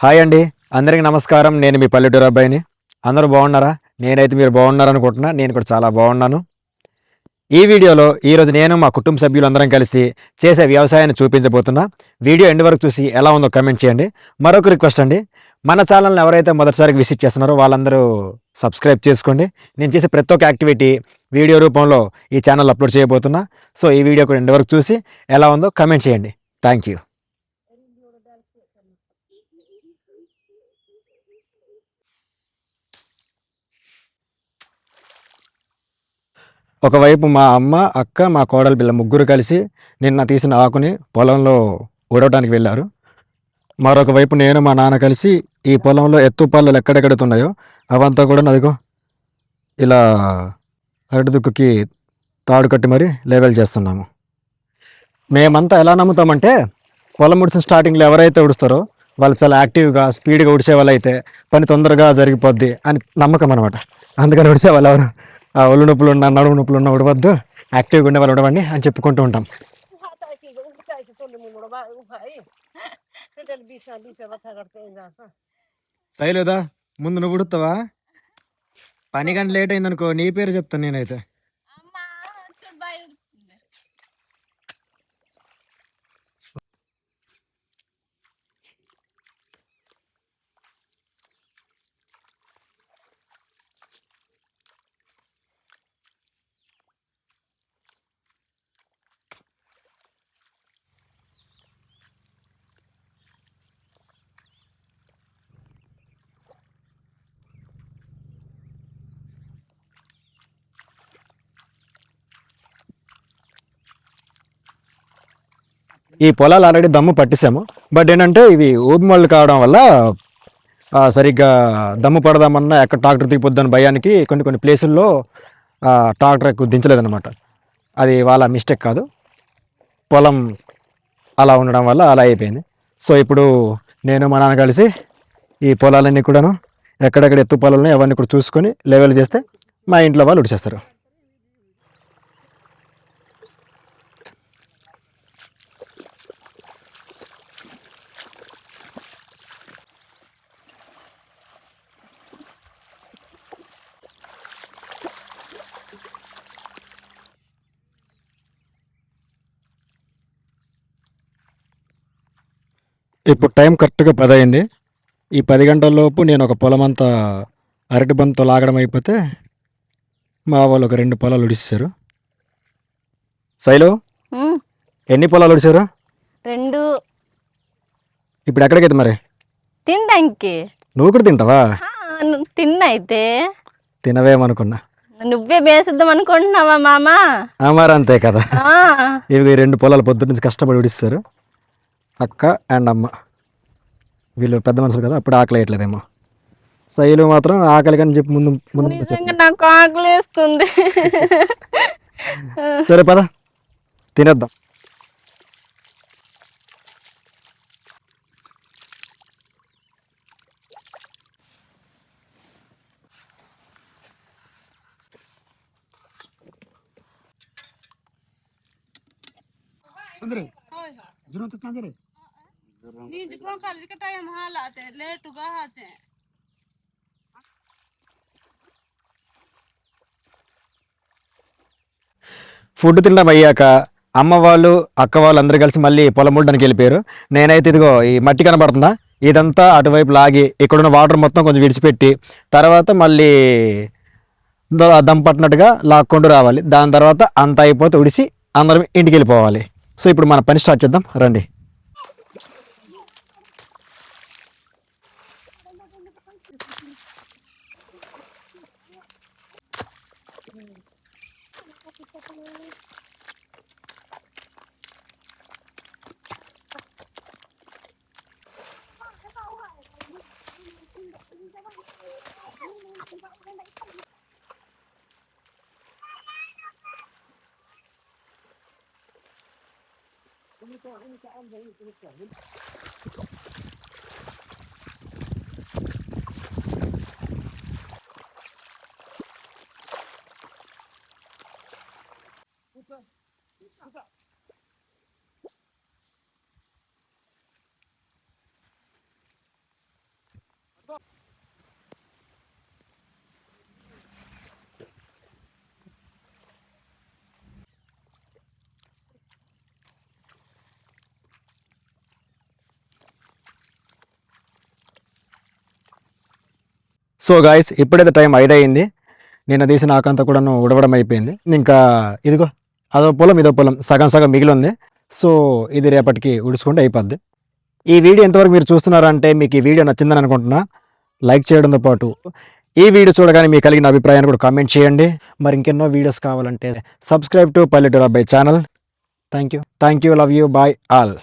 Hi అండి. అందరికీ నమస్కారం. నేను మీ పల్లెటూరు అబ్బాయిని. అందరూ బాగున్నారా? నేనైతే మీరు బాగున్నారనుకుంటున్నా. నేను కూడా చాలా బాగున్నాను. ఈ వీడియోలో ఈరోజు నేను మా కుటుంబ సభ్యులందరం కలిసి చేసే వ్యవసాయాన్ని చూపించబోతున్నా. వీడియో ఎండ్ వరకు చూసి ఎలా ఉందో కామెంట్ చేయండి. మరొక రిక్వెస్ట్ అండి. మన ఛానల్‌ని ఎవరైతే మొదటిసారిగా విజిట్ చేస్తున్నారో వాళ్ళందరూ సబ్స్క్రైబ్ చేసుకోండి. నేను చేసే ప్రతి ఒక్క యాక్టివిటీ వీడియో రూపంలో ఈ ఛానల్‌లో అప్లోడ్ చేయబోతున్నా. సో, ఈ వీడియో కూడా ఎండ్ వరకు చూసి ఎలా ఉందో కామెంట్ చేయండి. Thank you. ఒకవైపు మా అమ్మ, అక్క, మా కోడలి పిల్ల ముగ్గురు కలిసి నిన్న తీసిన ఆకుని పొలంలో ఊడవడానికి వెళ్ళారు. మరొక వైపు నేను, మా నాన్న కలిసి ఈ పొలంలో ఎత్తు పళ్ళలు ఎక్కడెక్కడుతున్నాయో అవంతా కూడా అదిగో ఇలా అరటి దుక్కుకి తాడు కట్టి మరి లెవెల్ చేస్తున్నాము. మేమంతా ఎలా నమ్ముతామంటే పొలం ఉడిసిన స్టార్టింగ్లో ఎవరైతే ఉడుస్తారో వాళ్ళు చాలా యాక్టివ్గా స్పీడ్గా ఉడిసే వాళ్ళు అయితే పని తొందరగా జరిగిపోద్ది అని నమ్మకం అనమాట. అందుకని ఉడిసే వాళ్ళు ఎవరు ఒళ్ళు నొప్పులు ఉన్న నడుము నొప్పులు ఉన్న ఉడవద్దు, యాక్టివ్గా ఉండే వాళ్ళు ఉడవండి అని చెప్పుకుంటూ ఉంటాం. శైలేదా ముందు నువ్వు ఉడుతావా? పని గంట లేట్ అయిందనుకో నీ పేరు చెప్తాను నేనైతే. ఈ పొలాలు ఆల్రెడీ దమ్ము పట్టేసాము. బట్ ఏంటంటే ఇవి ఊబి మళ్ళు కావడం వల్ల సరిగ్గా దమ్ము పడదామన్నా ఎక్కడ ట్రాక్టర్ దిగిపోద్దని భయానికి కొన్ని కొన్ని ప్లేసుల్లో ట్రాక్టర్ ఎక్కువ దించలేదన్నమాట. అది వాళ్ళ మిస్టేక్ కాదు, పొలం అలా ఉండడం వల్ల అలా అయిపోయింది. సో ఇప్పుడు నేను మా నాన్న కలిసి ఈ పొలాలన్నీ కూడాను ఎక్కడెక్కడ ఎత్తు పొలాలని అవన్నీ కూడా చూసుకొని లెవెల్ చేస్తే మా ఇంట్లో వాళ్ళు ఉడిచేస్తారు. ఇప్పుడు టైం కరెక్ట్గా 10 అయింది. ఈ 10 గంటలలోపు నేను ఒక పొలం అంతా అరటి బంతితో లాగడం అయిపోతే మా వాళ్ళు ఒక 2 పొలాలు ఉడిస్తారు. శైలు ఎన్ని పొలాలు ఉడిచారు? 2. ఇప్పుడు ఎక్కడికైతే మరి తినడానికి. నువ్వు కూడా తింటావా? తిన్నైతే తినవేమనుకున్నా. నువ్వే వేసిద్దాం అనుకుంటున్నావా మామ? మరి అంతే కదా. ఇవి 2 పొలాలు పొద్దు నుంచి కష్టపడి ఉడిస్తారు. అక్క అండ్ అమ్మ వీళ్ళు పెద్ద మనుషులు కదా, అప్పుడు ఆకలి వేయట్లేదేమో. శైలు మాత్రం ఆకలి కానీ చెప్పి ముందు ముందు నిజంగా నాకు ఆకలి వేస్తుంది. సరే పద తినేద్దాం. ఫుడ్ తినడం అయ్యాక అమ్మ వాళ్ళు అక్క వాళ్ళు అందరు కలిసి మళ్ళీ పొలం ముట్టడానికి వెళ్ళిపోయారు. నేనైతే ఇదిగో ఈ మట్టి కనబడుతుందా, ఇదంతా అటువైపు లాగి ఇక్కడున్న వాటర్ మొత్తం కొంచెం విడిచిపెట్టి తర్వాత మళ్ళీ దమ్ పట్టినట్టుగా లాక్కుంటూ రావాలి. దాని తర్వాత అంత అయిపోతే ఉడిసి అందరం ఇంటికి వెళ్ళిపోవాలి. సో ఇప్పుడు మన పని స్టార్ట్ చేద్దాం రండి. సో గాయస్ ఇప్పుడైతే టైం 5 అయింది. నిన్న తీసిన ఆకంతా కూడాను ఉడవడం అయిపోయింది. ఇంకా ఇదిగో అదో పొలం ఇదో పొలం సగం సగం మిగిలి ఉంది. సో ఇది రేపటికి ఉడుచుకుంటే అయిపోద్ది. ఈ వీడియో ఎంతవరకు మీరు చూస్తున్నారంటే మీకు ఈ వీడియో నచ్చిందని అనుకుంటున్నా. లైక్ చేయడంతో పాటు ఈ వీడియో చూడగానే మీకు కలిగిన అభిప్రాయాన్ని కూడా కామెంట్ చేయండి. మరి ఇంకెన్నో వీడియోస్ కావాలంటే subscribe to Palleturu Abbayi channel. Thank you, love you, bye all.